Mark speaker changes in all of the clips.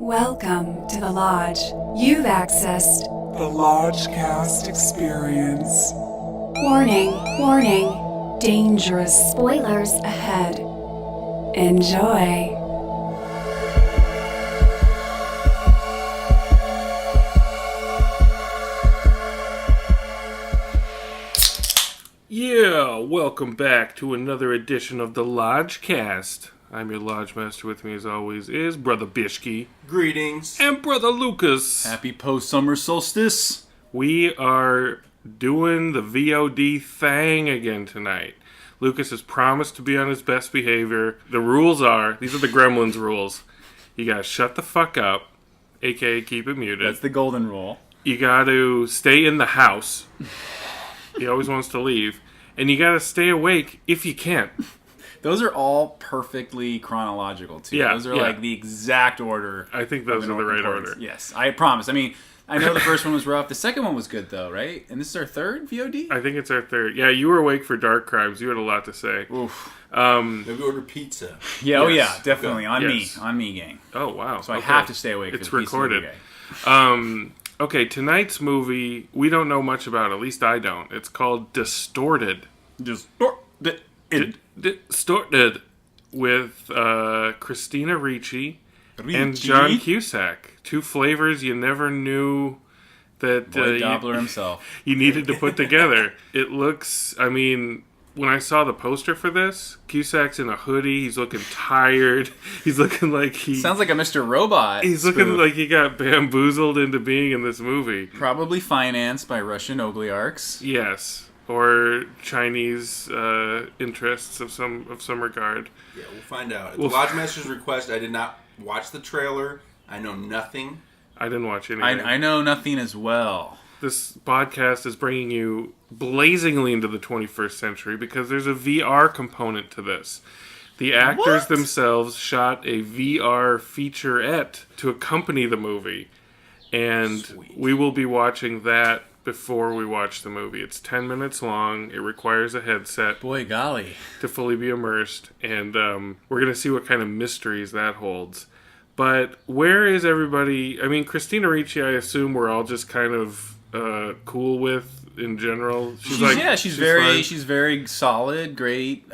Speaker 1: Welcome to the Lodge. You've accessed
Speaker 2: The Lodgecast Experience.
Speaker 1: Warning, warning, dangerous spoilers ahead. Enjoy.
Speaker 3: Yeah, welcome back to another edition of the Lodgecast. I'm your Lodge Master. With me as always is Brother Bishki.
Speaker 4: Greetings.
Speaker 3: And Brother Lucas.
Speaker 4: Happy post-summer solstice.
Speaker 3: We are doing the VOD thing again tonight. Lucas has promised to be on his best behavior. The rules are, these are the Gremlins rules. You gotta shut the fuck up, aka keep it muted.
Speaker 4: That's the golden rule.
Speaker 3: You gotta stay in the house. He always wants to leave. And you gotta stay awake if you can.
Speaker 4: Those are all perfectly chronological, too.
Speaker 3: Yeah,
Speaker 4: Those are
Speaker 3: yeah.
Speaker 4: like the exact order.
Speaker 3: I think those are the right order.
Speaker 4: Yes, I promise. I mean, I know the first one was rough. The second one was good, though, right? And this is our third VOD?
Speaker 3: I think it's our third. Yeah, you were awake for Dark Crimes. You had a lot to say.
Speaker 4: Oof.
Speaker 5: Maybe order pizza.
Speaker 4: Yeah, oh
Speaker 3: Yes.
Speaker 4: yeah, definitely. On
Speaker 3: Yes.
Speaker 4: me, gang.
Speaker 3: Oh, wow.
Speaker 4: So I have to stay awake
Speaker 3: It's
Speaker 4: for the pizza
Speaker 3: recorded.
Speaker 4: every day.
Speaker 3: Okay, tonight's movie, we don't know much about. At least I don't. It's called Distorted. Distorted with Christina Ricci and John Cusack. Two flavors you never knew that
Speaker 4: Boy Dobbler himself.
Speaker 3: you needed to put together. It looks, I mean, when I saw the poster for this, Cusack's in a hoodie. He's looking tired. He's looking like he...
Speaker 4: Sounds like a Mr. Robot.
Speaker 3: He's
Speaker 4: spoof.
Speaker 3: looking like he got bamboozled into being in this movie.
Speaker 4: Probably financed by Russian oligarchs.
Speaker 3: Yes. Or Chinese interests of some regard.
Speaker 5: Yeah, we'll find out. At the Lodge Master's request, I did not watch the trailer. I know nothing.
Speaker 3: I didn't watch anything.
Speaker 4: I know nothing as well.
Speaker 3: This podcast is bringing you blazingly into the 21st century because there's a VR component to this. The actors themselves shot a VR featurette to accompany the movie. And we will be watching that before we watch the movie. It's 10 minutes long. It requires a headset
Speaker 4: Boy, golly.
Speaker 3: to fully be immersed. And we're going to see what kind of mysteries that holds. But where is everybody? I mean, Christina Ricci, I assume we're all just kind of cool with in general. She's
Speaker 4: very solid, great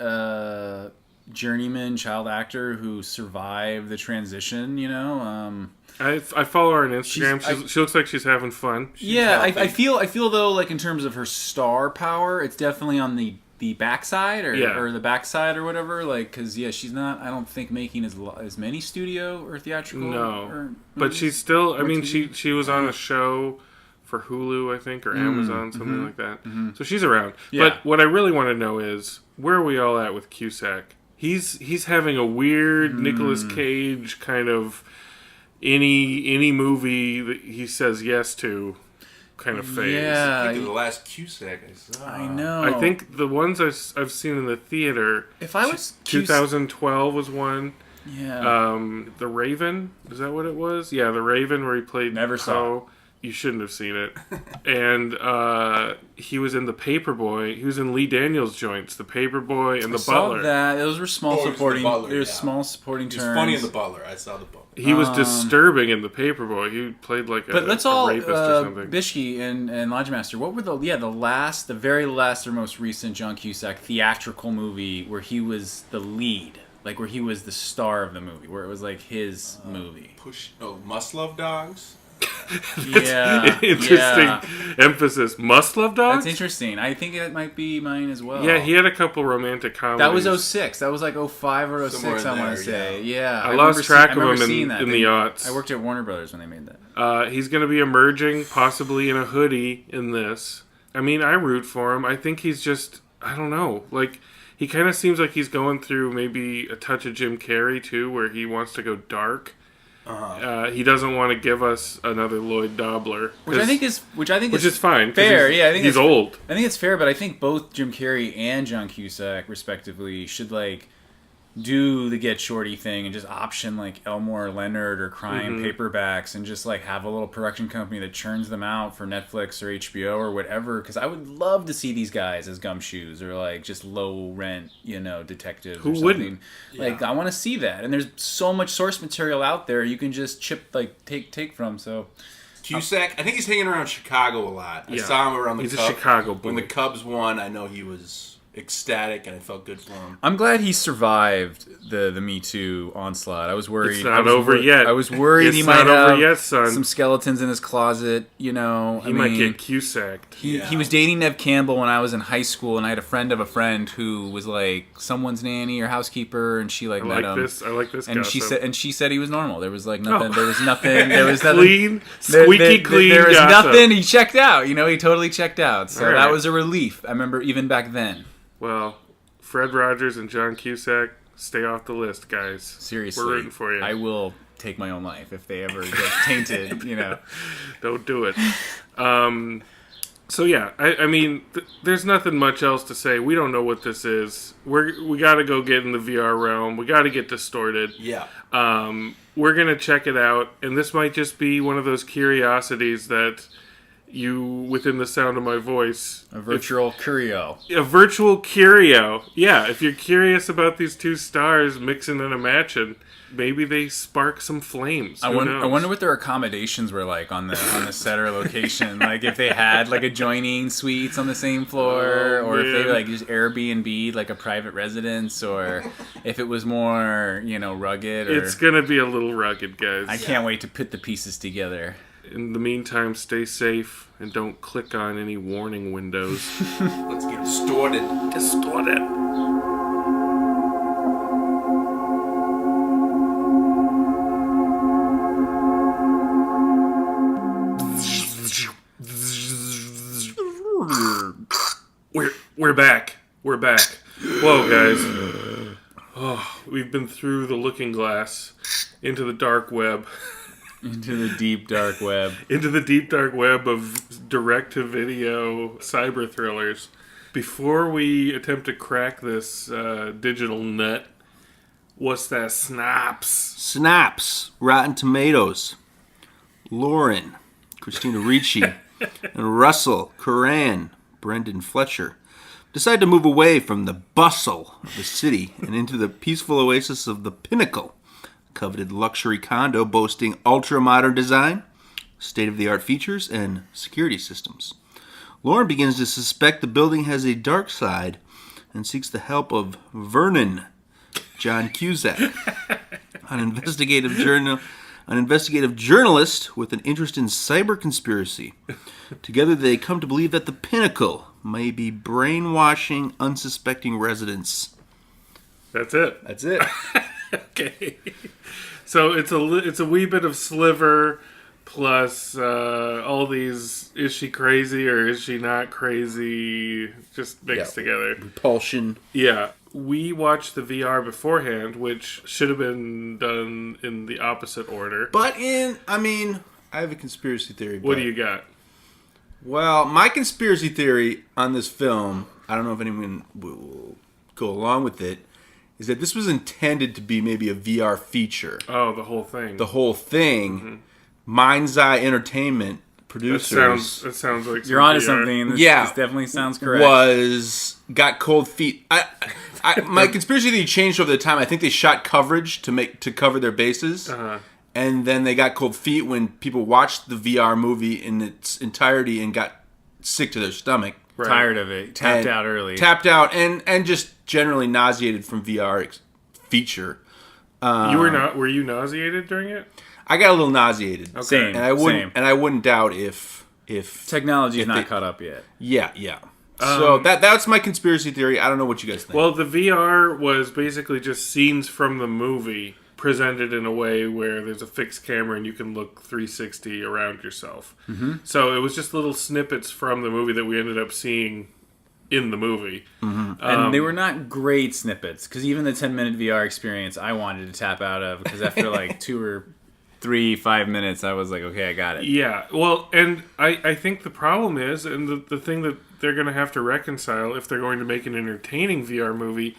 Speaker 4: journeyman child actor who survived the transition, you know.
Speaker 3: I follow her on Instagram. She looks like she's having fun.
Speaker 4: I feel though, like in terms of her star power, it's definitely on the backside or the backside or whatever. Like, because she's not. I don't think making as many studio or theatrical.
Speaker 3: No, but she's still. I mean, she was on a show for Hulu, I think, or Amazon, something like that. Mm-hmm. So she's around.
Speaker 4: Yeah.
Speaker 3: But what I really want to know is where are we all at with Cusack? He's having a weird Nicolas Cage kind of any movie that he says yes to kind of phase.
Speaker 5: I think of the last Cusack I saw.
Speaker 4: I know.
Speaker 3: I think the ones I've seen in the theater.
Speaker 4: If I was
Speaker 3: 2012 was one.
Speaker 4: Yeah.
Speaker 3: The Raven, is that what it was? Yeah, The Raven, where he played
Speaker 4: Never saw it.
Speaker 3: You shouldn't have seen it. And he was in The Paperboy. He was in Lee Daniels' joints, The Paperboy and The Butler.
Speaker 4: Saw that. Those were small supporting.
Speaker 5: There's
Speaker 4: small supporting turns.
Speaker 5: It's funny in The Butler. I saw The Butler.
Speaker 3: He was disturbing in The Paperboy. He played like a rapist or something.
Speaker 4: Bishki and Lodge Master, what were the very last or most recent John Cusack theatrical movie where he was the lead? Like where he was the star of the movie, where it was like his movie.
Speaker 5: Must Love Dogs?
Speaker 3: Interesting emphasis. Must Love Dogs?
Speaker 4: That's interesting. I think that might be mine as well.
Speaker 3: Yeah, he had a couple romantic comedies.
Speaker 4: That was 06. That was like 05 or 06, I want to say. Yeah.
Speaker 3: I lost track of him in the aughts.
Speaker 4: I worked at Warner Brothers when they made that.
Speaker 3: He's going to be emerging, possibly in a hoodie in this. I mean, I root for him. I think he's just, I don't know, like, he kind of seems like he's going through maybe a touch of Jim Carrey, too, where he wants to go dark. He doesn't want to give us another Lloyd Dobler,
Speaker 4: which I think is
Speaker 3: fine.
Speaker 4: Fair, I think
Speaker 3: he's
Speaker 4: old. I think it's fair, but I think both Jim Carrey and John Cusack, respectively, should do the Get Shorty thing and just option like Elmore Leonard or Crime paperbacks and just like have a little production company that churns them out for Netflix or HBO or whatever. Because I would love to see these guys as gumshoes or like just low rent, detectives.
Speaker 3: Who
Speaker 4: or something.
Speaker 3: wouldn't?
Speaker 4: Like I want to see that. And there's so much source material out there you can just take from. So.
Speaker 5: Cusack, I think he's hanging around Chicago a lot. I
Speaker 3: Yeah.
Speaker 5: saw him around the
Speaker 3: He's a
Speaker 5: Cubs.
Speaker 3: Chicago boy.
Speaker 5: When the Cubs won, I know he was ecstatic, and I felt good for him.
Speaker 4: I'm glad he survived the Me Too onslaught. I was worried.
Speaker 3: It's not over yet.
Speaker 4: I was worried
Speaker 3: It's
Speaker 4: he might
Speaker 3: not over
Speaker 4: have
Speaker 3: yet, son.
Speaker 4: some skeletons in his closet.
Speaker 3: He might get Cusacked.
Speaker 4: He was dating Nev Campbell when I was in high school, and I had a friend of a friend who was like someone's nanny or housekeeper, and she met him.
Speaker 3: I like this.
Speaker 4: And
Speaker 3: gossip.
Speaker 4: she said he was normal. There was like nothing.
Speaker 3: Oh.
Speaker 4: There was nothing. There was nothing.
Speaker 3: Clean, squeaky clean.
Speaker 4: There was
Speaker 3: gossip.
Speaker 4: nothing. He checked out. He totally checked out. So
Speaker 3: All right.
Speaker 4: that was a relief. I remember even back then.
Speaker 3: Well, Fred Rogers and John Cusack, stay off the list, guys.
Speaker 4: Seriously,
Speaker 3: we're rooting for you.
Speaker 4: I will take my own life if they ever get tainted.
Speaker 3: Don't do it. So yeah, I mean, there's nothing much else to say. We don't know what this is. We got to go get in the VR realm. We got to get Distorted.
Speaker 5: Yeah.
Speaker 3: We're gonna check it out, and this might just be one of those curiosities that you, within the sound of my voice,
Speaker 4: A virtual curio.
Speaker 3: a virtual curio. Yeah, if you're curious about these two stars mixing and a matching, maybe they spark some flames.
Speaker 4: I
Speaker 3: Who knows?
Speaker 4: wonder what their accommodations were like on the set or location. Like if they had like adjoining suites on the same floor, or if they
Speaker 3: man.
Speaker 4: like just Airbnb like a private residence, or if it was more rugged. Or,
Speaker 3: It's gonna be a little rugged, guys.
Speaker 4: I can't wait to put the pieces together.
Speaker 3: In the meantime, stay safe and don't click on any warning windows.
Speaker 5: Let's get distorted.
Speaker 3: Distorted. We're back. We're back. Whoa, guys. Oh, we've been through the looking glass into the dark web.
Speaker 4: Into the deep dark web.
Speaker 3: Into the deep dark web of direct-to-video cyber thrillers. Before we attempt to crack this digital nut, what's that snaps?
Speaker 5: Snaps, Rotten Tomatoes, Lauren, Christina Ricci, and Russell, Curran, Brendan Fletcher decide to move away from the bustle of the city and into the peaceful oasis of the Pinnacle, a coveted luxury condo boasting ultra-modern design, state-of-the-art features, and security systems. Lauren begins to suspect the building has a dark side and seeks the help of Vernon, John Cusack, an investigative journalist with an interest in cyber conspiracy. Together they come to believe that the Pinnacle may be brainwashing unsuspecting residents.
Speaker 3: That's it.
Speaker 5: That's it.
Speaker 3: Okay. So it's a wee bit of Sliver plus all these is she crazy or is she not crazy just mixed together.
Speaker 5: Repulsion.
Speaker 3: Yeah. We watched the VR beforehand, which should have been done in the opposite order.
Speaker 5: But I have a conspiracy theory.
Speaker 3: What do you got?
Speaker 5: Well, my conspiracy theory on this film, I don't know if anyone will go along with it, is that this was intended to be maybe a VR feature.
Speaker 3: Oh, the whole thing.
Speaker 5: The whole thing, Mind's Eye Entertainment producers.
Speaker 3: That sounds like
Speaker 4: You're onto
Speaker 3: VR.
Speaker 4: something. This definitely sounds correct.
Speaker 5: Got cold feet. My conspiracy theory changed over the time. I think they shot coverage to cover their bases. And then they got cold feet when people watched the VR movie in its entirety and got sick to their stomach.
Speaker 3: Right.
Speaker 4: Tired of it. Tapped out early.
Speaker 5: Tapped out and just generally nauseated from VR feature.
Speaker 3: Were you nauseated during it?
Speaker 5: I got a little nauseated.
Speaker 3: Okay.
Speaker 4: Same.
Speaker 5: And I wouldn't doubt if
Speaker 4: Technology is not
Speaker 5: they-
Speaker 4: caught up yet.
Speaker 5: Yeah. So that's my conspiracy theory. I don't know what you guys think.
Speaker 3: Well, the VR was basically just scenes from the movie presented in a way where there's a fixed camera and you can look 360 around yourself. Mm-hmm. So it was just little snippets from the movie that we ended up seeing in the movie.
Speaker 5: Mm-hmm.
Speaker 4: And they were not great snippets, because even the 10-minute VR experience I wanted to tap out of, because after like 2 or 5 minutes, I was like, okay, I got it.
Speaker 3: Yeah, well, and I think the problem is, and the thing that they're going to have to reconcile if they're going to make an entertaining VR movie,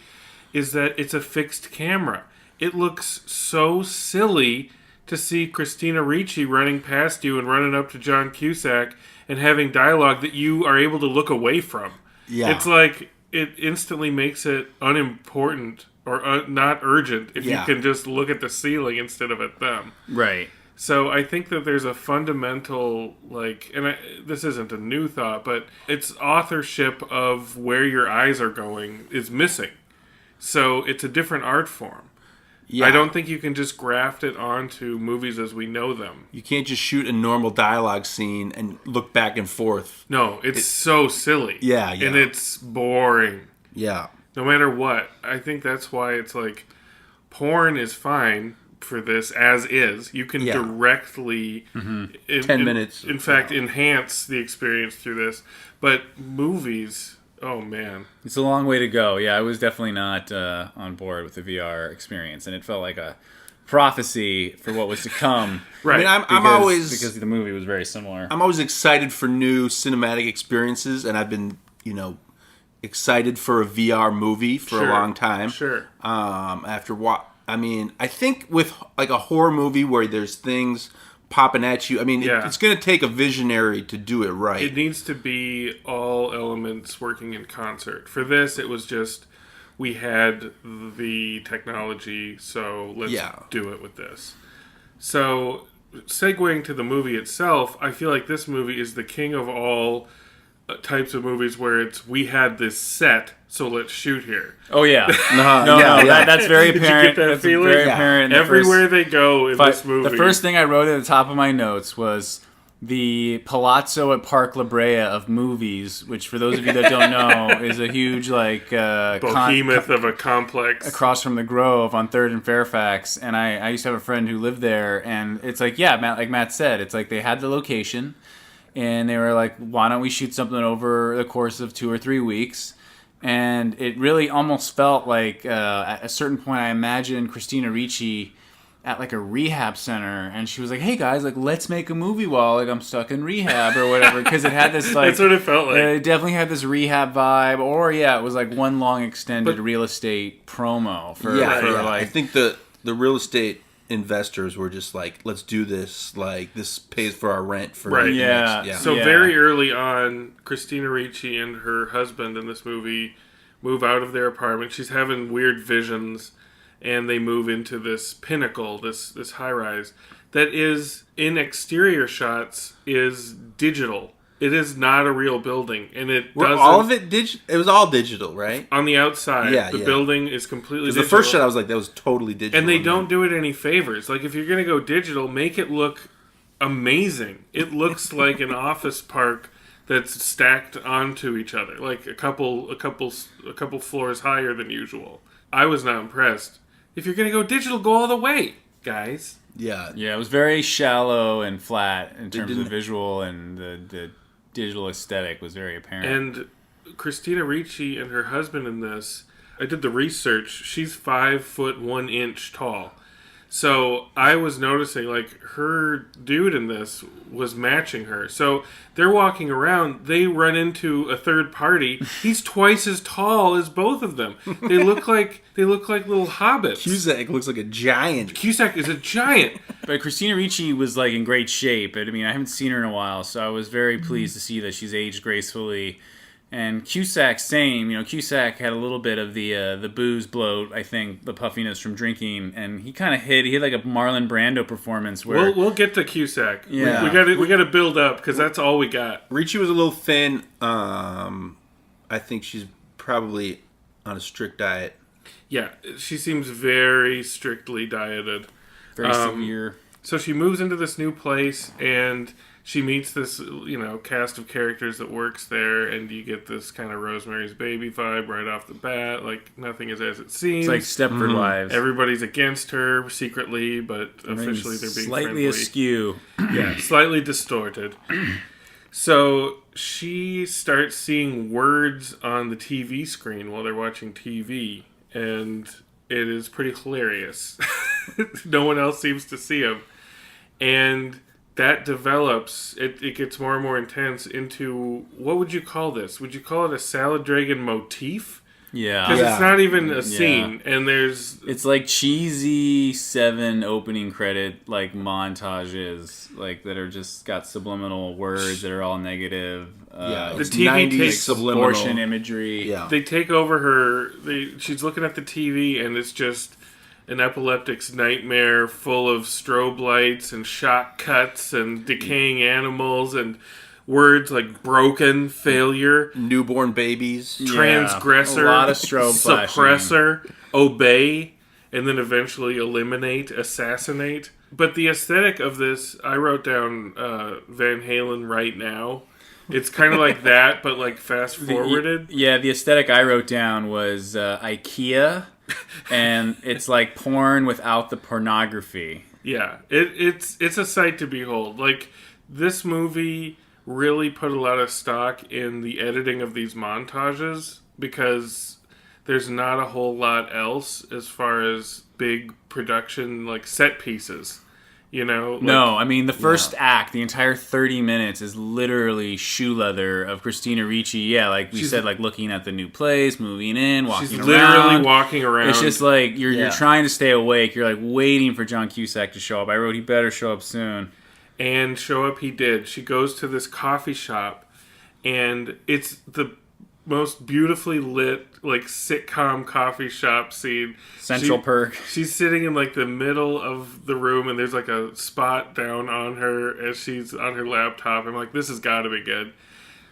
Speaker 3: is that it's a fixed camera. It looks so silly to see Christina Ricci running past you and running up to John Cusack and having dialogue that you are able to look away from.
Speaker 5: Yeah.
Speaker 3: It's like it instantly makes it unimportant or not urgent if you can just look at the ceiling instead of at them.
Speaker 4: Right.
Speaker 3: So I think that there's a fundamental, this isn't a new thought, but it's authorship of where your eyes are going is missing. So it's a different art form. Yeah. I don't think you can just graft it onto movies as we know them.
Speaker 5: You can't just shoot a normal dialogue scene and look back and forth.
Speaker 3: No, it's so silly.
Speaker 5: Yeah.
Speaker 3: And it's boring.
Speaker 5: Yeah.
Speaker 3: No matter what. I think that's why it's like, porn is fine for this as is. You can directly
Speaker 5: 10 minutes.
Speaker 3: In fact, enhance the experience through this. But movies, oh man.
Speaker 4: It's a long way to go. Yeah, I was definitely not on board with the VR experience, and it felt like a prophecy for what was to come.
Speaker 3: Right.
Speaker 5: I mean, I'm always...
Speaker 4: Because the movie was very similar.
Speaker 5: I'm always excited for new cinematic experiences, and I've been, excited for a VR movie for a long time.
Speaker 3: Sure.
Speaker 5: I think with like a horror movie where there's things popping at you, it's going to take a visionary to do it right.
Speaker 3: It needs to be all elements working in concert. For this, it was just, we had the technology, so let's do it with this. So, segueing to the movie itself, I feel like this movie is the king of all types of movies where it's, we had this set, so let's shoot here.
Speaker 4: Oh yeah, that's very apparent.
Speaker 3: Did you get that feeling?
Speaker 4: Very apparent.
Speaker 3: Everywhere they go in this movie.
Speaker 4: The first thing I wrote at the top of my notes was the Palazzo at Park La Brea of movies, which for those of you that don't know is a huge
Speaker 3: behemoth of a complex
Speaker 4: across from the Grove on 3rd and Fairfax. And I used to have a friend who lived there, and it's like like Matt said, it's like they had the location. And they were like, why don't we shoot something over the course of 2 or 3 weeks? And it really almost felt like at a certain point I imagined Christina Ricci at like a rehab center, and she was like, hey guys, like let's make a movie while like I'm stuck in rehab or whatever, because it had this like...
Speaker 3: That's what it felt like.
Speaker 4: It definitely had this rehab vibe, or it was like one long extended real estate promo for
Speaker 5: I think the real estate investors were just like, let's do this, like this pays for our rent for
Speaker 3: very early on, Christina Ricci and her husband in this movie move out of their apartment. She's having weird visions, and they move into this pinnacle, this high rise that is, in exterior shots, is digital. It is not a real building, and it doesn't...
Speaker 5: all of it it was all digital, right?
Speaker 3: On the outside, the building is completely digital.
Speaker 5: The first shot, I was like, that was totally digital.
Speaker 3: And they don't do it any favors. Like, if you're going to go digital, make it look amazing. It looks like an office park that's stacked onto each other, like a couple floors higher than usual. I was not impressed. If you're going to go digital, go all the way, guys.
Speaker 5: Yeah.
Speaker 4: Yeah, it was very shallow and flat in terms of visual, and the digital aesthetic was very apparent.
Speaker 3: And Christina Ricci and her husband in this, I did the research, she's 5'1" tall. So I was noticing, like, her dude in this was matching her. So they're walking around, they run into a third party. He's twice as tall as both of them. They look like little hobbits.
Speaker 5: Cusack looks like a giant.
Speaker 3: Cusack is a giant.
Speaker 4: But Christina Ricci was like in great shape. I mean, I haven't seen her in a while, so I was very pleased to see that she's aged gracefully. And Cusack, same. Cusack had a little bit of the booze bloat, I think, the puffiness from drinking, and he kind of hit. He had like a Marlon Brando performance where
Speaker 3: we'll get to Cusack.
Speaker 4: Yeah,
Speaker 3: we got to build up because that's all we got.
Speaker 5: Ricci was a little thin. I think she's probably on a strict diet.
Speaker 3: Yeah, she seems very strictly dieted.
Speaker 4: Very severe.
Speaker 3: So she moves into this new place, and she meets this, cast of characters that works there, and you get this kind of Rosemary's Baby vibe right off the bat. Like, nothing is as it seems.
Speaker 4: It's like Stepford Wives.
Speaker 3: Everybody's against her secretly, but officially they're being
Speaker 4: slightly
Speaker 3: friendly.
Speaker 4: askew.
Speaker 3: Yeah, slightly distorted. So she starts seeing words on the TV screen while they're watching TV, and it is pretty hilarious. No one else seems to see them. And that develops, it gets more and more intense into, what would you call this? Would you call it a Salad Dragon motif?
Speaker 4: Yeah.
Speaker 3: Because
Speaker 5: Yeah.
Speaker 3: it's not even a scene, and
Speaker 4: It's like cheesy 7 opening credit like montages like that are just got subliminal words that are all negative.
Speaker 5: Yeah,
Speaker 3: the
Speaker 5: it's
Speaker 3: TV
Speaker 5: 90s
Speaker 3: takes
Speaker 5: subliminal
Speaker 4: Abortion imagery.
Speaker 5: Yeah.
Speaker 3: they take over her. She's looking at the TV, and it's just an epileptic's nightmare full of strobe lights and shot cuts and decaying animals and words like broken, failure,
Speaker 5: Newborn babies.
Speaker 3: transgressor,
Speaker 4: a lot of strobe
Speaker 3: suppressor, obey, and then eventually eliminate, assassinate. But the aesthetic of this, I wrote down Van Halen Right Now. It's kind of like that, but like fast forwarded.
Speaker 4: The aesthetic I wrote down was IKEA, and it's like porn without the pornography.
Speaker 3: Yeah, it's a sight to behold. Like, this movie really put a lot of stock in the editing of these montages because there's not a whole lot else as far as big production, like set pieces. You know? Like,
Speaker 4: No, I mean, the first act, the entire 30 minutes is literally shoe leather of Christina Ricci. Yeah, like we said, like looking at the new place, moving in, walking
Speaker 3: she's
Speaker 4: around.
Speaker 3: literally walking around.
Speaker 4: It's just like you're trying to stay awake. You're like waiting for John Cusack to show up. I wrote he better show up soon.
Speaker 3: And show up he did. She goes to this coffee shop, and it's the most beautifully lit, like, sitcom coffee shop scene.
Speaker 4: Central Perk.
Speaker 3: She's sitting in, like, the middle of the room, and there's, like, a spot down on her as she's on her laptop. I'm like, this has got to be good.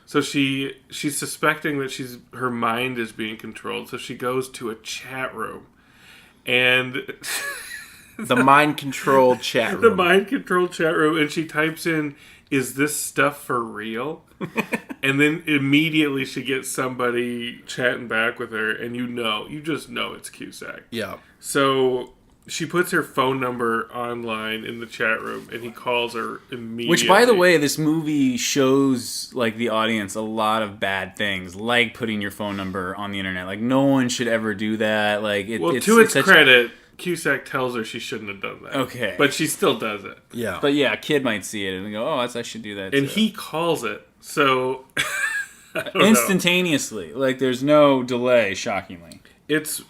Speaker 3: So she's suspecting that her mind is being controlled, so she goes to a chat room. And...
Speaker 5: The mind-controlled chat room.
Speaker 3: The mind-controlled chat room, and she types in, "Is this stuff for real?" And then immediately she gets somebody chatting back with her, and you just know it's Cusack.
Speaker 5: Yeah.
Speaker 3: So she puts her phone number online in the chat room, and he calls her immediately.
Speaker 4: Which, by the way, this movie shows like the audience a lot of bad things, like putting your phone number on the internet. Like, no one should ever do that. Like,
Speaker 3: to its credit, Cusack tells her she shouldn't have done that.
Speaker 4: Okay.
Speaker 3: But she still does it.
Speaker 5: Yeah.
Speaker 4: But yeah, a kid might see it and go, "Oh, I should do that."
Speaker 3: And
Speaker 4: too.
Speaker 3: he calls it. So I don't know.
Speaker 4: Instantaneously, like there's no delay. Shockingly,
Speaker 3: It's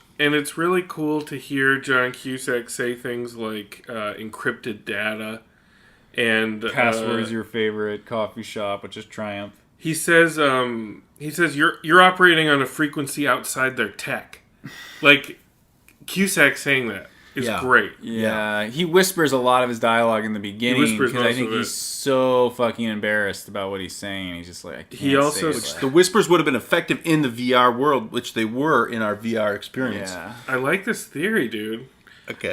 Speaker 3: really cool to hear John Cusack say things like encrypted data and
Speaker 4: password is your favorite coffee shop, which is Triumph.
Speaker 3: He says you're operating on a frequency outside their tech. Like, Cusack saying that is great.
Speaker 4: Yeah, he whispers a lot of his dialogue in the beginning because I think he's so fucking embarrassed about what he's saying. He's just like, I can't say it.
Speaker 5: The whispers would have been effective in the VR world, which they were in our VR experience.
Speaker 4: Yeah.
Speaker 3: I like this theory, dude.
Speaker 5: Okay.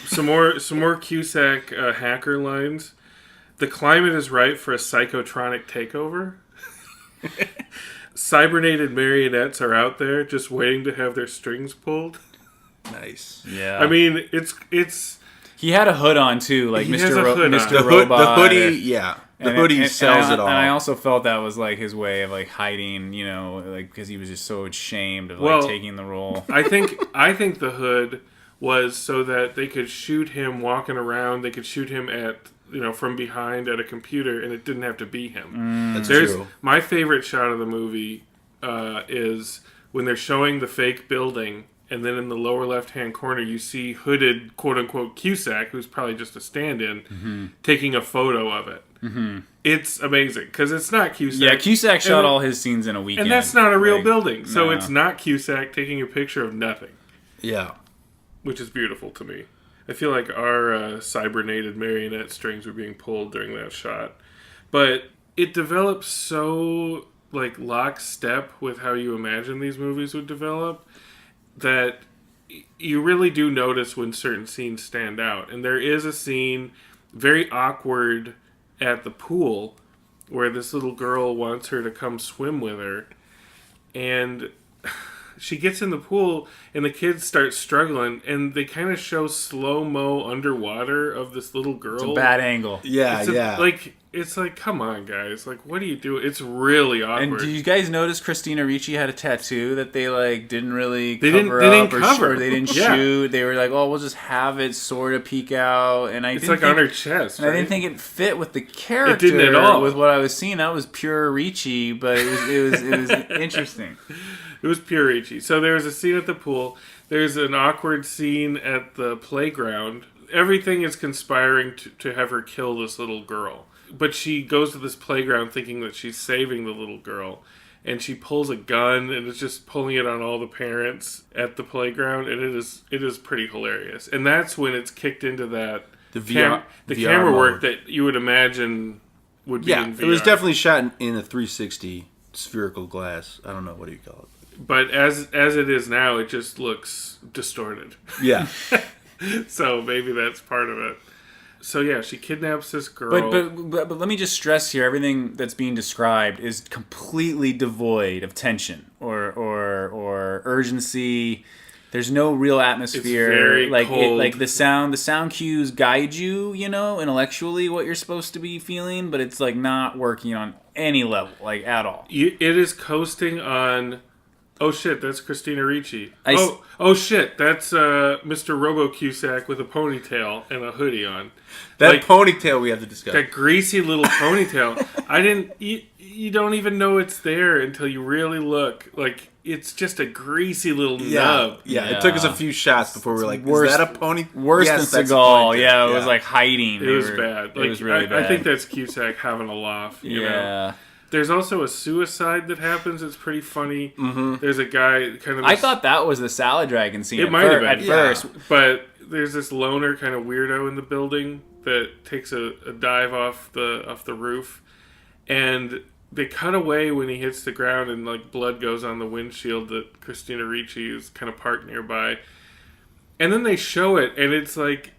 Speaker 3: Some more Cusack hacker lines. The climate is right for a psychotronic takeover. Cybernated marionettes are out there just waiting to have their strings pulled.
Speaker 5: Nice.
Speaker 4: Yeah.
Speaker 3: I mean, it's.
Speaker 4: He had a hood on too, like
Speaker 3: He
Speaker 4: Mr.
Speaker 3: has a hood on.
Speaker 5: The
Speaker 4: Robot.
Speaker 5: hoodie, yeah. The hoodie sells it all.
Speaker 4: And I also felt that was like his way of like hiding, you know, like because he was just so ashamed of taking the role.
Speaker 3: I think the hood was so that they could shoot him walking around. They could shoot him at from behind at a computer, and it didn't have to be him.
Speaker 5: That's true.
Speaker 3: My favorite shot of the movie is when they're showing the fake building. And then in the lower left-hand corner, you see hooded, quote-unquote, Cusack, who's probably just a stand-in, taking a photo of it. Mm-hmm. It's amazing, because it's not Cusack.
Speaker 4: Yeah, Cusack shot all his scenes in a weekend.
Speaker 3: And that's not a real building, so it's not Cusack taking a picture of nothing.
Speaker 5: Yeah.
Speaker 3: Which is beautiful to me. I feel like our cybernated marionette strings were being pulled during that shot. But it develops so, like, lockstep with how you imagine these movies would develop, that you really do notice when certain scenes stand out. And there is a scene, very awkward, at the pool, where this little girl wants her to come swim with her. And she gets in the pool, and the kids start struggling, and they kind of show slow-mo underwater of this little girl.
Speaker 4: It's a bad angle.
Speaker 5: Yeah,
Speaker 3: It's like, come on, guys. Like, what do you do? It's really awkward.
Speaker 4: And do you guys notice Christina Ricci had a tattoo that they like didn't really
Speaker 3: They
Speaker 4: cover
Speaker 3: didn't
Speaker 4: up or
Speaker 3: cover.
Speaker 4: Or they didn't
Speaker 3: Yeah.
Speaker 4: shoot? They were like, "Oh, we'll just have it sort of peek out." And
Speaker 3: It's like on her chest,
Speaker 4: and
Speaker 3: right?
Speaker 4: I didn't think it fit with the character.
Speaker 3: It didn't at all.
Speaker 4: With what I was seeing. That was pure Ricci, but it was interesting.
Speaker 3: It was pure Ricci. So there's a scene at the pool. There's an awkward scene at the playground. Everything is conspiring to have her kill this little girl. But she goes to this playground thinking that she's saving the little girl. And she pulls a gun and is just pulling it on all the parents at the playground. And it is pretty hilarious. And that's when it's kicked into that
Speaker 5: The VR
Speaker 3: camera
Speaker 5: mode.
Speaker 3: work that you would imagine would be in VR.
Speaker 5: It was definitely shot in a 360 spherical glass. I don't know, what do you call it?
Speaker 3: But as it is now, it just looks distorted.
Speaker 5: Yeah.
Speaker 3: So maybe that's part of it. So yeah, she kidnaps this girl.
Speaker 4: But let me just stress here: everything that's being described is completely devoid of tension or urgency. There's no real atmosphere.
Speaker 3: It's very cold.
Speaker 4: Like the sound cues guide you, intellectually what you're supposed to be feeling, but it's like not working on any level, like at all.
Speaker 3: It is coasting on. Oh shit, that's Christina Ricci. Oh shit, that's Mr. Robo Cusack with a ponytail and a hoodie on.
Speaker 5: That ponytail we have to discuss.
Speaker 3: That greasy little ponytail. You don't even know it's there until you really look. Like, it's just a greasy little nub.
Speaker 5: Yeah, it took us a few shots before we were like,
Speaker 4: worse,
Speaker 5: is that a pony?
Speaker 4: Worse
Speaker 5: Yes,
Speaker 4: than
Speaker 5: that's a
Speaker 4: Seagal.
Speaker 5: ponytail.
Speaker 4: Yeah, it was like hiding.
Speaker 3: It was bad.
Speaker 4: It was really bad.
Speaker 3: I think that's Cusack having a laugh. You know? There's also a suicide that happens. It's pretty funny. Mm-hmm. There's a guy kind of...
Speaker 4: I thought that was the salad dragon scene.
Speaker 3: It might have been.
Speaker 4: At first.
Speaker 3: But there's this loner kind of weirdo in the building that takes a dive off the roof. And they cut away when he hits the ground and like blood goes on the windshield that Christina Ricci is kind of parked nearby. And then they show it and it's like...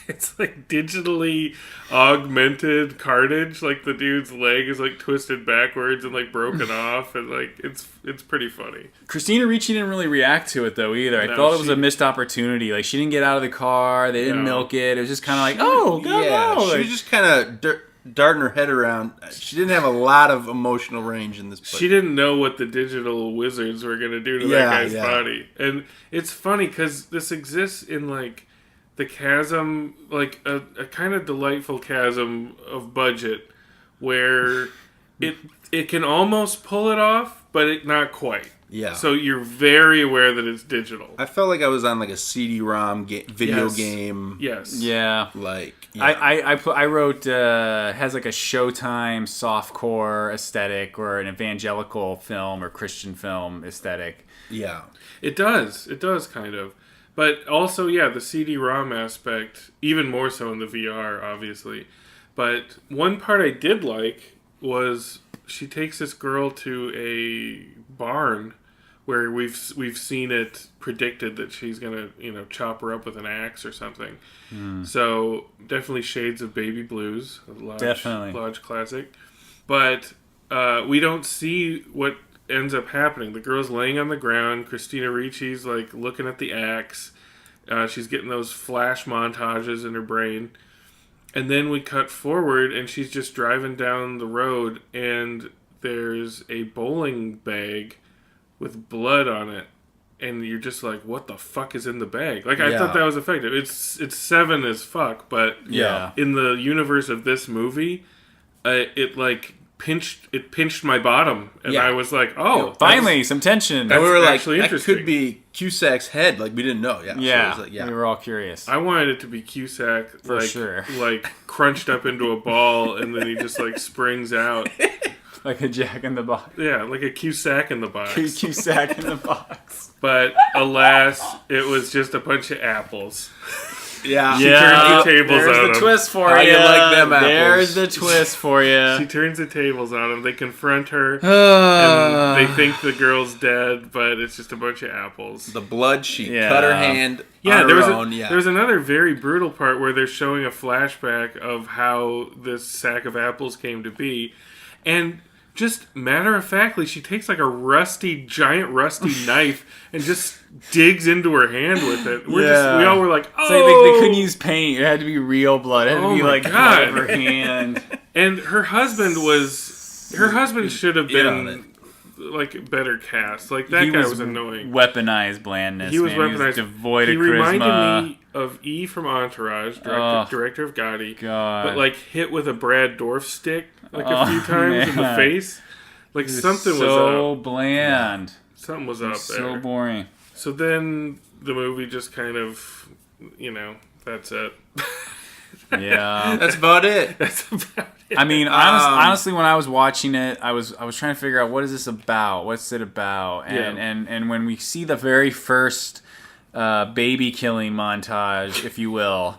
Speaker 3: It's like digitally augmented carnage. Like the dude's leg is like twisted backwards and like broken off, and like it's pretty funny.
Speaker 4: Christina Ricci didn't really react to it though either.
Speaker 3: No,
Speaker 4: I thought it was a missed opportunity. Like she didn't get out of the car. They didn't milk it. It was just kind of like, oh god, no.
Speaker 5: She was just kind of darting her head around. She didn't have a lot of emotional range in this place.
Speaker 3: She didn't know what the digital wizards were going to do to that guy's body, and it's funny because this exists in like. The chasm, like a kind of delightful chasm of budget where it can almost pull it off, but not quite.
Speaker 5: Yeah.
Speaker 3: So you're very aware that it's digital.
Speaker 5: I felt like I was on like a CD-ROM video game.
Speaker 3: Yes.
Speaker 4: Yeah.
Speaker 5: Like
Speaker 4: yeah. I wrote has like a Showtime softcore aesthetic or an evangelical film or Christian film aesthetic.
Speaker 5: Yeah.
Speaker 3: It does. It does kind of. But also, yeah, the CD-ROM aspect, even more so in the VR, obviously. But one part I did like was she takes this girl to a barn where we've seen it predicted that she's gonna chop her up with an axe or something. So definitely shades of Baby Blues, a Lodge classic. But we don't see what ends up happening. The girl's laying on the ground. Christina Ricci's like looking at the axe. She's getting those flash montages in her brain. And then we cut forward and she's just driving down the road and there's a bowling bag with blood on it. And you're just like, what the fuck is in the bag? Like, I thought that was effective. It's seven as fuck, but in the universe of this movie, it pinched my bottom, and I was like, "Oh,
Speaker 4: finally, some tension."
Speaker 3: That's
Speaker 5: we were like,
Speaker 3: actually
Speaker 5: that
Speaker 3: interesting.
Speaker 5: could be Cusack's head. Like we didn't know. Yeah, so
Speaker 4: we were all curious.
Speaker 3: I wanted it to be Cusack,
Speaker 4: for sure,
Speaker 3: like crunched up into a ball, and then he just like springs out
Speaker 4: like a Jack in the Box.
Speaker 3: Yeah, like a Cusack in the box.
Speaker 4: Cusack in the box.
Speaker 3: But alas, it was just a bunch of apples.
Speaker 5: Yeah.
Speaker 3: She turns the tables on
Speaker 4: There's the
Speaker 3: him.
Speaker 4: twist for
Speaker 5: How
Speaker 4: you.
Speaker 5: you like them apples?
Speaker 4: There's the twist for you.
Speaker 3: She turns the tables on him. They confront her, and they think the girl's dead, but it's just a bunch of apples.
Speaker 5: The blood, she cut her hand on
Speaker 3: there
Speaker 5: her
Speaker 3: was
Speaker 5: own.
Speaker 3: There was another very brutal part where they're showing a flashback of how this sack of apples came to be, and just matter-of-factly, she takes like a giant rusty knife and just digs into her hand with it. We all were like, oh!
Speaker 4: It's like they couldn't use paint. It had to be real blood. It had to be like blood of her hand.
Speaker 3: And her husband should have been like better cast. Like that guy was annoying.
Speaker 4: Weaponized blandness.
Speaker 3: He was weaponized.
Speaker 4: He was devoid of charisma.
Speaker 3: He reminded me of E from Entourage, director of Gotti.
Speaker 4: God.
Speaker 3: But like hit with a Brad Dorff stick like a few times in the face. Like something was
Speaker 4: so bland.
Speaker 3: Something was up
Speaker 4: So
Speaker 3: there.
Speaker 4: boring.
Speaker 3: So then the movie just kind of, that's it.
Speaker 4: Yeah.
Speaker 5: That's about it.
Speaker 3: That's about it.
Speaker 4: I mean, honestly, when I was watching it, I was trying to figure out what is this about? What's it about? And when we see the very first baby killing montage, if you will,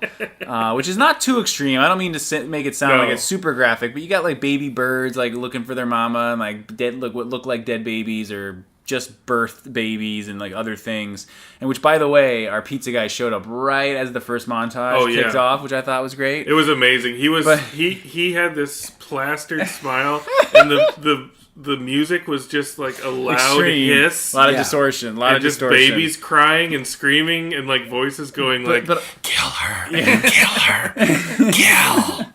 Speaker 4: which is not too extreme. I don't mean to make it sound like it's super graphic, but you got like baby birds like looking for their mama and like what look like dead babies or just birthed babies and like other things. And which, by the way, our pizza guy showed up right as the first montage kicked off, which I thought was great.
Speaker 3: It was amazing. He had this plastered smile, and the music was just like a loud
Speaker 4: Extreme.
Speaker 3: hiss.
Speaker 4: A lot of distortion. A lot
Speaker 3: and
Speaker 4: of
Speaker 3: just
Speaker 4: distortion.
Speaker 3: babies crying and screaming and like voices going
Speaker 5: Kill her. Kill her. Kill.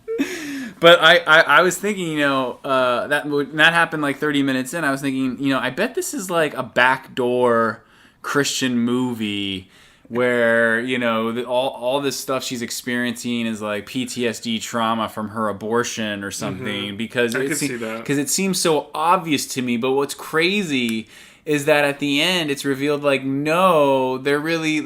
Speaker 4: But I was thinking, that happened like 30 minutes in. I was thinking, I bet this is like a backdoor Christian movie where, all this stuff she's experiencing is like PTSD trauma from her abortion or something. Because
Speaker 3: I could see that.
Speaker 4: Because it seems so obvious to me. But what's crazy is that at the end it's revealed like no, there really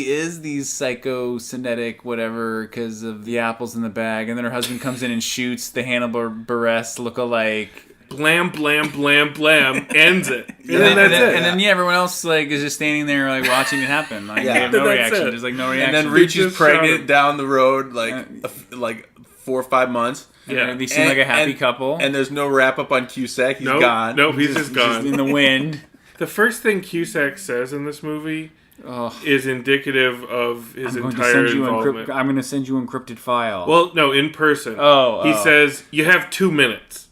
Speaker 4: is these psychokinetic whatever because of the apples in the bag, and then her husband comes in and shoots the Hannibal Buress lookalike.
Speaker 3: blam blam blam blam ends it. And
Speaker 5: Yeah.
Speaker 3: then that's it.
Speaker 4: And then everyone else like is just standing there like watching it happen. Like they have no
Speaker 3: That's
Speaker 4: reaction.
Speaker 3: it.
Speaker 4: There's like no
Speaker 5: And
Speaker 4: reaction.
Speaker 5: then
Speaker 3: just
Speaker 5: Ricci's
Speaker 3: shot him.
Speaker 5: pregnant down the road like 4 or 5 months.
Speaker 3: Yeah.
Speaker 4: They seem like a happy couple.
Speaker 5: And there's no wrap up on Cusack. He's gone.
Speaker 3: Nope, he's just gone.
Speaker 4: in the wind.
Speaker 3: The first thing Cusack says in this movie is indicative of his entire involvement.
Speaker 4: I'm going to send you encrypted file.
Speaker 3: Well, no, in person. He says, you have 2 minutes.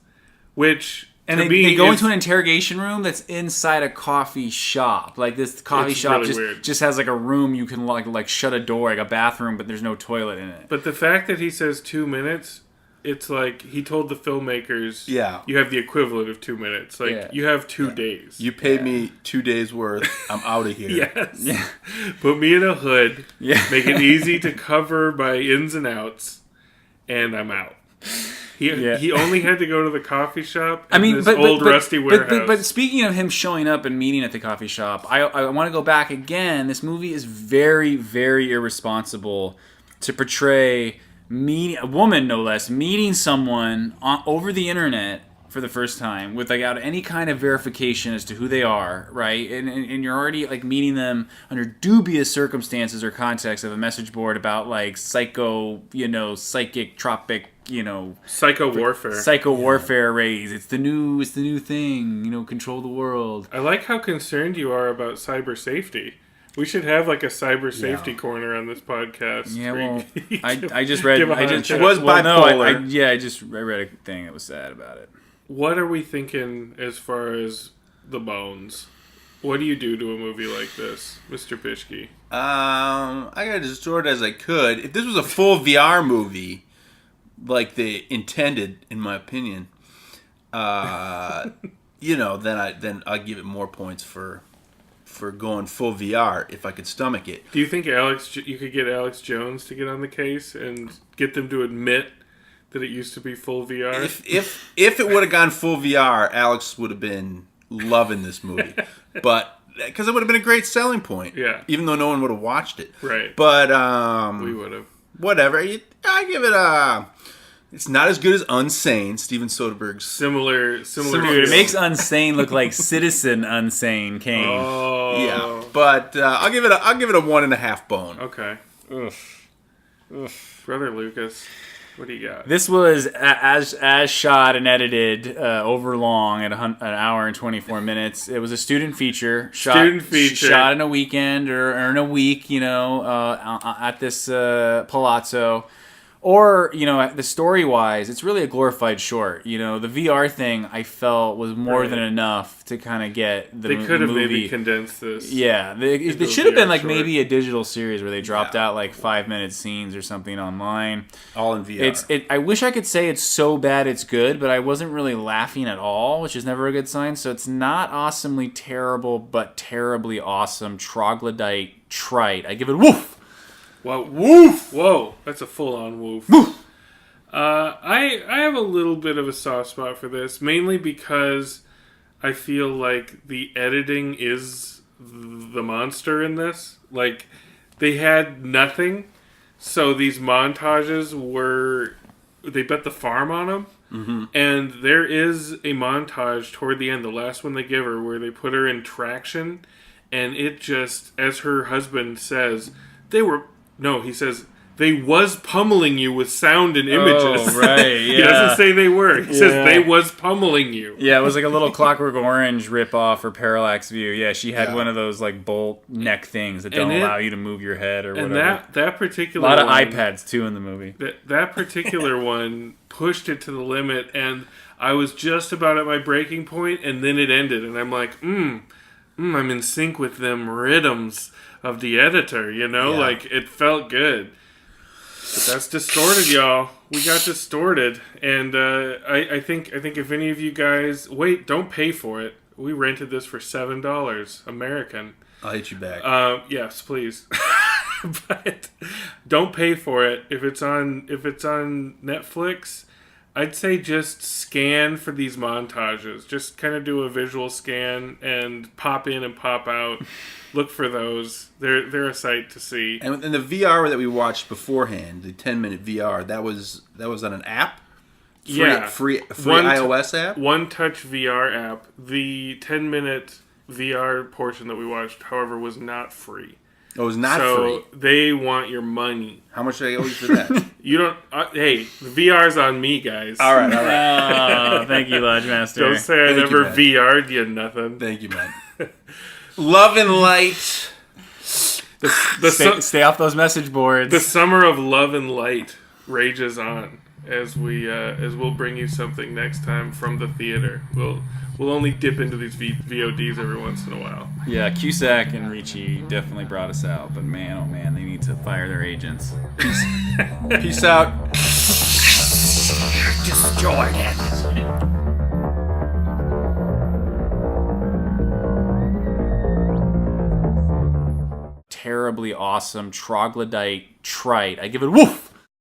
Speaker 3: Which,
Speaker 4: and
Speaker 3: to me,
Speaker 4: they go
Speaker 3: is,
Speaker 4: into an interrogation room that's inside a coffee shop. Like this coffee
Speaker 3: It's
Speaker 4: shop
Speaker 3: really weird.
Speaker 4: just has like a room you can like shut a door, like a bathroom, but there's no toilet in it.
Speaker 3: But the fact that he says 2 minutes, it's like he told the filmmakers, you have the equivalent of 2 minutes. Like, you have 2 days.
Speaker 5: You paid me 2 days worth. I'm out of here.
Speaker 3: Yes.
Speaker 4: Yeah.
Speaker 3: Put me in a hood.
Speaker 4: Yeah.
Speaker 3: Make it easy to cover my ins and outs, and I'm out. He only had to go to the coffee shop. This old rusty warehouse.
Speaker 4: But speaking of him showing up and meeting at the coffee shop, I want to go back again. This movie is very, very irresponsible to portray a woman, no less, meeting someone over the internet for the first time without any kind of verification as to who they are, right? And you're already like meeting them under dubious circumstances or context of a message board about like psychic, tropic,
Speaker 3: Psycho warfare.
Speaker 4: arrays. It's the new thing, control the world.
Speaker 3: I like how concerned you are about cyber safety. We should have like a cyber safety corner on this podcast.
Speaker 4: Yeah,
Speaker 3: where
Speaker 4: well,
Speaker 3: you can
Speaker 4: I just read.
Speaker 3: give a
Speaker 4: I
Speaker 3: hot
Speaker 4: just
Speaker 3: tip.
Speaker 5: was bipolar.
Speaker 4: I read a thing that was sad about it.
Speaker 3: What are we thinking as far as the bones? What do you do to a movie like this, Mr. Pishke?
Speaker 5: I got as short as I could. If this was a full VR movie, like they intended, in my opinion, then I'll give it more points for going full VR if I could stomach it.
Speaker 3: Do you think you could get Alex Jones to get on the case and get them to admit that it used to be full VR?
Speaker 5: If it would have gone full VR, Alex would have been loving this movie, but because it would have been a great selling point.
Speaker 3: Yeah.
Speaker 5: Even though no one would have watched it.
Speaker 3: Right.
Speaker 5: But
Speaker 3: We would have.
Speaker 5: whatever. I give it a. It's not as good as Unsane, Steven Soderbergh's.
Speaker 3: Similar.
Speaker 4: Dude, it makes Unsane look like Citizen Unsane Kane.
Speaker 3: Oh.
Speaker 5: Yeah, but I'll give it a 1.5 bone.
Speaker 3: Okay. Brother Lucas, what do you got?
Speaker 4: This was as shot and edited over long at an hour and 24 minutes. It was a student feature. Shot in a weekend or in a week, at this palazzo. Or, the story-wise, it's really a glorified short. The VR thing, I felt, was more than enough to kind of get the movie.
Speaker 3: They could have maybe condensed this.
Speaker 4: Yeah, it should have been like
Speaker 3: short.
Speaker 4: maybe a digital series where they dropped out like 5-minute scenes or something online.
Speaker 5: All in VR.
Speaker 4: I wish I could say it's so bad it's good, but I wasn't really laughing at all, which is never a good sign. So it's not awesomely terrible, but terribly awesome, troglodyte trite. I give it a woof!
Speaker 3: Wow, woof! Whoa, that's a full-on woof. Woof! I have a little bit of a soft spot for this, mainly because I feel like the editing is the monster in this. Like, they had nothing, so these montages were... They bet the farm on them. Mm-hmm. And there is a montage toward the end, the last one they give her, where they put her in traction, and it just, as her husband says, he says, they was pummeling you with sound and images.
Speaker 4: Oh, right, yeah.
Speaker 3: He doesn't say they were. He says they was pummeling you.
Speaker 4: Yeah, it was like a little Clockwork Orange ripoff or Parallax View. Yeah, she had one of those like bolt neck things that don't allow you to move your head or whatever.
Speaker 3: And that particular
Speaker 4: a lot of iPads too in the movie.
Speaker 3: That particular one pushed it to the limit, and I was just about at my breaking point, and then it ended, and I'm like, I'm in sync with them rhythms of the editor, like it felt good. But that's distorted, y'all. We got distorted, and I think if any of you guys don't pay for it. We rented this for $7 American.
Speaker 5: I'll hit you back.
Speaker 3: Yes, please. But don't pay for it if it's on Netflix. I'd say just scan for these montages. Just kind of do a visual scan and pop in and pop out. Look for those. They're a sight to see.
Speaker 5: And the VR that we watched beforehand, the 10-minute VR, that was on an app? Free iOS app?
Speaker 3: One Touch VR app. The 10-minute VR portion that we watched, however, was not free.
Speaker 5: Oh, it was not free?
Speaker 3: So they want your money.
Speaker 5: How much do I owe you for that?
Speaker 3: You don't... hey, the VR's on me, guys.
Speaker 5: All right.
Speaker 4: Oh, thank you, Lodge Master.
Speaker 3: Don't say I never VR'd you nothing.
Speaker 5: Thank you, man. Love and light.
Speaker 4: Stay off those message boards.
Speaker 3: The summer of love and light rages on as we'll bring you something next time from the theater. We'll only dip into these VODs every once in a while.
Speaker 4: Yeah, Cusack and Ricci definitely brought us out, but man, oh man, they need to fire their agents.
Speaker 5: Peace out.
Speaker 4: Destroyed it. Terribly awesome troglodyte trite. I give it a woof.